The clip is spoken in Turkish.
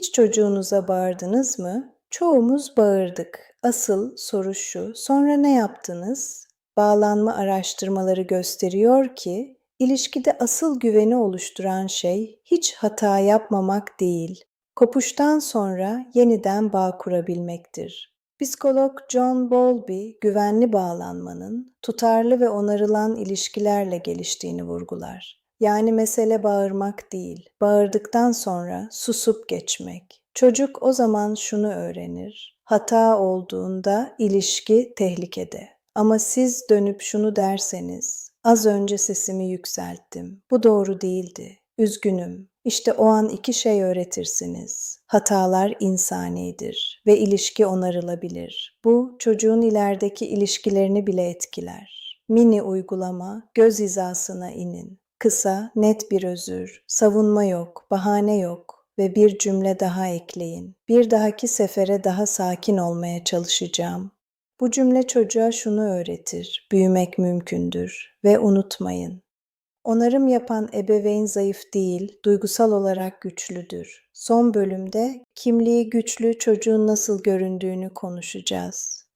Hiç çocuğunuza bağırdınız mı? Çoğumuz bağırdık. Asıl soru şu, sonra ne yaptınız? Bağlanma araştırmaları gösteriyor ki, ilişkide asıl güveni oluşturan şey hiç hata yapmamak değil, kopuştan sonra yeniden bağ kurabilmektir. Psikolog John Bowlby, güvenli bağlanmanın tutarlı ve onarılan ilişkilerle geliştiğini vurgular. Yani mesele bağırmak değil, bağırdıktan sonra susup geçmek. Çocuk o zaman şunu öğrenir: hata olduğunda ilişki tehlikede. Ama siz dönüp şunu derseniz, az önce sesimi yükselttim, bu doğru değildi, üzgünüm. İşte o an iki şey öğretirsiniz. Hatalar insanidir ve ilişki onarılabilir. Bu çocuğun ilerideki ilişkilerini bile etkiler. Mini uygulama, göz hizasına inin. Kısa, net bir özür, savunma yok, bahane yok ve bir cümle daha ekleyin. Bir dahaki sefere daha sakin olmaya çalışacağım. Bu cümle çocuğa şunu öğretir: büyümek mümkündür ve unutmayın. Onarım yapan ebeveyn zayıf değil, duygusal olarak güçlüdür. Son bölümde kimliği güçlü çocuğun nasıl göründüğünü konuşacağız.